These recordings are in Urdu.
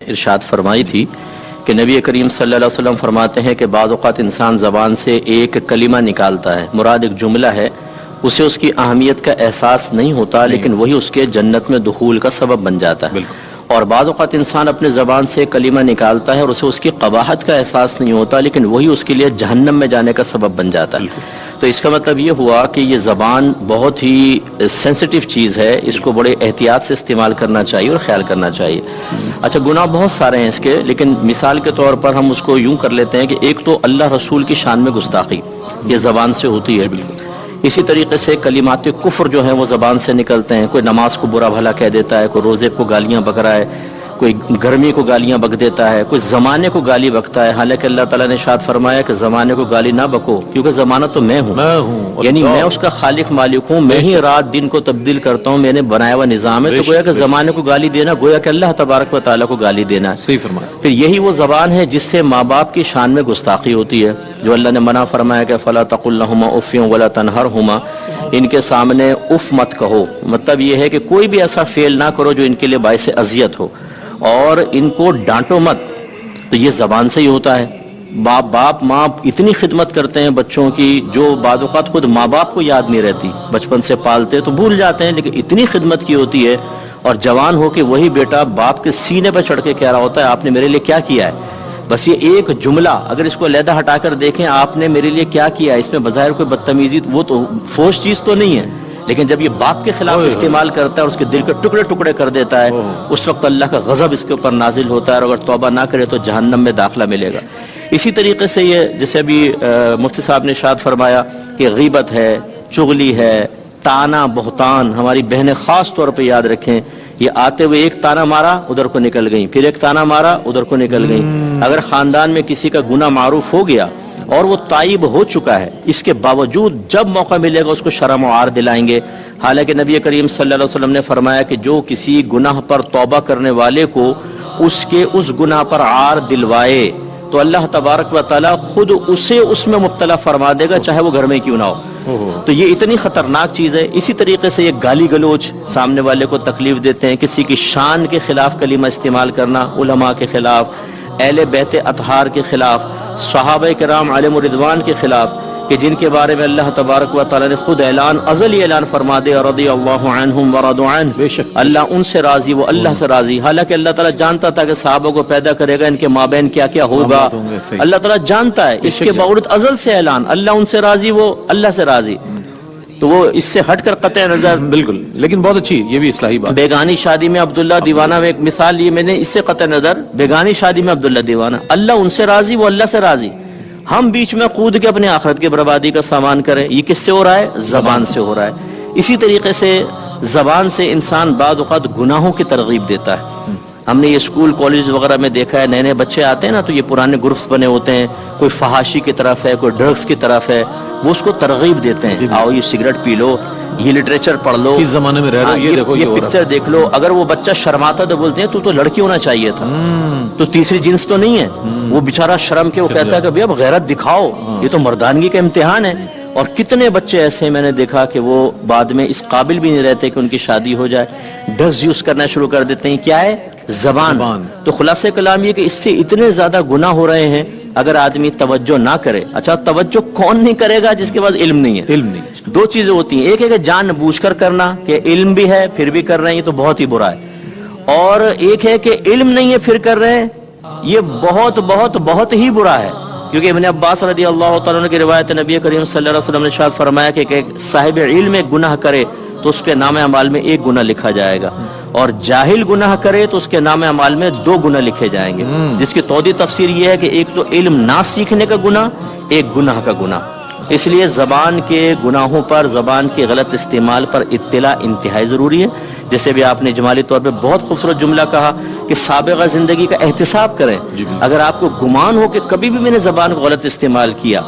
ارشاد فرمائی تھی کہ نبی کریم صلی اللہ علیہ وسلم فرماتے ہیں کہ بعض اوقات انسان زبان سے ایک کلمہ نکالتا ہے، مراد ایک جملہ ہے، اسے اس کی اہمیت کا احساس نہیں ہوتا لیکن وہی اس کے جنت میں دخول کا سبب بن جاتا ہے۔ اور بعض اوقات انسان اپنے زبان سے کلمہ نکالتا ہے اور اسے اس کی قباحت کا احساس نہیں ہوتا لیکن وہی اس کے لیے جہنم میں جانے کا سبب بن جاتا ہے۔ تو اس کا مطلب یہ ہوا کہ یہ زبان بہت ہی سینسٹیو چیز ہے، اس کو بڑے احتیاط سے استعمال کرنا چاہیے اور خیال کرنا چاہیے۔ اچھا، گناہ بہت سارے ہیں اس کے، لیکن مثال کے طور پر ہم اس کو یوں کر لیتے ہیں کہ ایک تو اللہ رسول کی شان میں گستاخی یہ زبان سے ہوتی ہے، اسی طریقے سے کلمات کفر جو ہیں وہ زبان سے نکلتے ہیں، کوئی نماز کو برا بھلا کہہ دیتا ہے، کوئی روزے کو گالیاں بک رہا ہے، کوئی گرمی کو گالیاں بک دیتا ہے، کوئی زمانے کو گالی بکتا ہے، حالانکہ اللہ تعالیٰ نے ارشاد فرمایا کہ زمانے کو گالی نہ بکو کیونکہ زمانہ تو میں ہوں، یعنی میں اس کا خالق مالک ہوں، میں ہی رات دن کو تبدیل کرتا ہوں، میں نے بنایا ہوا نظام ہے، تو گویا کہ زمانے کو گالی دینا گویا کہ اللہ تبارک و تعالیٰ کو گالی دینا ہے۔ صحیح فرمایا۔ پھر یہی وہ زبان ہے جس سے ماں باپ کی شان میں گستاخی ہوتی ہے، جو اللہ نے منع فرمایا کہ فلا تقل لهما اف ولا تنهرهما، ان کے سامنے اف مت کہو، مطلب یہ ہے کہ کوئی بھی ایسا فعل نہ کرو جو ان کے لیے باعث اذیت ہو، اور ان کو ڈانٹو مت، تو یہ زبان سے ہی ہوتا ہے۔ باپ ماں اتنی خدمت کرتے ہیں بچوں کی جو بعض اوقات خود ماں باپ کو یاد نہیں رہتی، بچپن سے پالتے تو بھول جاتے ہیں، لیکن اتنی خدمت کی ہوتی ہے، اور جوان ہو کے وہی بیٹا باپ کے سینے پہ چڑھ کے کہہ رہا ہوتا ہے آپ نے میرے لیے کیا کیا ہے۔ بس یہ ایک جملہ اگر اس کو علیحدہ ہٹا کر دیکھیں آپ نے میرے لیے کیا کیا ہے، اس میں بظاہر کوئی بدتمیزی وہ تو فوش چیز تو نہیں ہے، لیکن جب یہ باپ کے خلاف استعمال کرتا ہے اور اس کے دل کے ٹکڑے ٹکڑے کر دیتا ہے، اس وقت اللہ کا غضب اس کے اوپر نازل ہوتا ہے، اور اگر توبہ نہ کرے تو جہنم میں داخلہ ملے گا۔ اسی طریقے سے یہ جیسے ابھی مفتی صاحب نے ارشاد فرمایا کہ غیبت ہے، چغلی ہے، تانا بہتان، ہماری بہنیں خاص طور پہ یاد رکھیں، یہ آتے ہوئے ایک تانا مارا ادھر کو نکل گئیں، پھر ایک تانا مارا ادھر کو نکل گئیں۔ اگر خاندان میں کسی کا گناہ معروف ہو گیا اور وہ تائب ہو چکا ہے، اس کے باوجود جب موقع ملے گا اس کو شرم و عار دلائیں گے، حالانکہ نبی کریم صلی اللہ علیہ وسلم نے فرمایا کہ جو کسی گناہ پر توبہ کرنے والے کو اس کے اس گناہ پر عار دلوائے تو اللہ تبارک و تعالی خود اسے اس میں مبتلا فرما دے گا، چاہے وہ گھر میں کیوں نہ ہو۔ تو یہ اتنی خطرناک چیز ہے۔ اسی طریقے سے یہ گالی گلوچ، سامنے والے کو تکلیف دیتے ہیں، کسی کی شان کے خلاف کلمہ استعمال کرنا، علماء کے خلاف، اہل بیت اطہار کے خلاف، صحابہ کرام علیہم الرضوان کے خلاف، کہ جن کے بارے میں اللہ تبارک و تعالی نے خود ازلی اعلان فرما دے رضی اللہ عنہم ورضوا عنہ، اللہ ان سے راضی وہ اللہ سے راضی۔ حالانکہ اللہ تعالیٰ جانتا تھا کہ صحابہ کو پیدا کرے گا، ان کے مابین کیا کیا ہوگا، اللہ تعالیٰ جانتا ہے، اس کے باوجود ازل سے اعلان اللہ ان سے راضی وہ اللہ سے راضی۔ تو وہ اس سے ہٹ کر قطع نظر، بالکل، لیکن بہت اچھی یہ بھی اصلاحی بات۔ بیگانی شادی میں عبداللہ دیوانہ میں ایک مثال لی میں نے، اس سے قطع نظر بیگانی شادی میں عبداللہ دیوانہ، اللہ ان سے راضی وہ اللہ سے راضی، ہم بیچ میں کود کے اپنے آخرت کی بربادی کا سامان کریں، یہ کس سے ہو رہا ہے؟ زبان سے ہو رہا ہے۔ اسی طریقے سے زبان سے انسان بعض اوقات گناہوں کی ترغیب دیتا ہے۔ ہم نے یہ اسکول کالج وغیرہ میں دیکھا ہے، نئے نئے بچے آتے ہیں نا تو یہ پرانے گروپس بنے ہوتے ہیں، کوئی فحاشی کی طرف ہے، کوئی ڈرگس کی طرف ہے، وہ اس کو ترغیب دیتے ہیں، آؤ یہ سگریٹ پی لو، یہ لٹریچر پڑھ لو، اس زمانے میں رہ رہے ہو، یہ دیکھو یہ پکچر دیکھ لو۔ اگر وہ بچہ شرماتا تو بولتے ہیں تو لڑکی ہونا چاہیے تھا، تو تیسری جنس تو نہیں ہے، وہ بیچارہ شرم کے وہ کہتا ہے کہ اب غیرت دکھاؤ، یہ تو مردانگی کا امتحان ہے۔ اور کتنے بچے ایسے میں نے دیکھا کہ وہ بعد میں اس قابل بھی نہیں رہتے کہ ان کی شادی ہو جائے، ڈرگز یوز کرنا شروع کر دیتے ہیں۔ کیا ہے؟ زبان۔ تو خلاصہ کلام یہ کہ اس سے اتنے زیادہ گناہ ہو رہے ہیں اگر آدمی توجہ نہ کرے۔ اچھا، توجہ کون نہیں کرے گا؟ جس کے پاس علم نہیں ہے۔ علم نہیں۔ دو چیزیں ہوتی ہیں، ایک ہے کہ جان بوجھ کر کرنا، کہ علم بھی ہے پھر بھی کر رہے ہیں، یہ تو بہت ہی برا ہے، اور ایک ہے کہ علم نہیں ہے پھر کر رہے ہیں، یہ بہت بہت بہت ہی برا ہے۔ کیونکہ ابن عباس رضی اللہ تعالیٰ عنہ کی روایت نبی کریم صلی اللہ علیہ وسلم نے ارشاد فرمایا کہ صاحب علم ایک گناہ کرے تو اس کے نام اعمال میں ایک گناہ لکھا جائے گا، اور جاہل گناہ کرے تو اس کے نام اعمال میں 2 گناہ لکھے جائیں گے، جس کی توضیح تفسیر یہ ہے کہ ایک تو علم نہ سیکھنے کا گناہ، ایک گناہ کا گناہ۔ اس لیے زبان کے گناہوں پر، زبان کے غلط استعمال پر اطلاع انتہائی ضروری ہے۔ جیسے بھی آپ نے جمالی طور پہ بہت خوبصورت جملہ کہا کہ سابقہ زندگی کا احتساب کریں۔ اگر آپ کو گمان ہو کہ کبھی بھی میں نے زبان کو غلط استعمال کیا،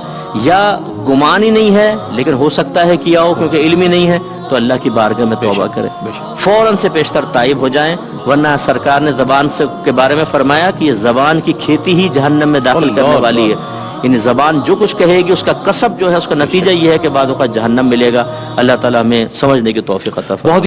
یا گمان ہی نہیں ہے لیکن ہو سکتا ہے کیا ہو کیونکہ علم ہی نہیں ہے، تو اللہ کی بارگاہ میں توبہ کریں، فوراً سے پیشتر تائب ہو جائیں، ورنہ سرکار نے زبان کے بارے میں فرمایا کہ یہ زبان کی کھیتی ہی جہنم میں داخل کرنے والی ہے۔ یعنی زبان جو کچھ کہے گی اس کا کسب جو ہے، اس کا نتیجہ یہ ہے کہ بعد اوقات جہنم ملے گا۔ اللہ تعالیٰ ہمیں سمجھنے کی توفیق عطا فرمائے۔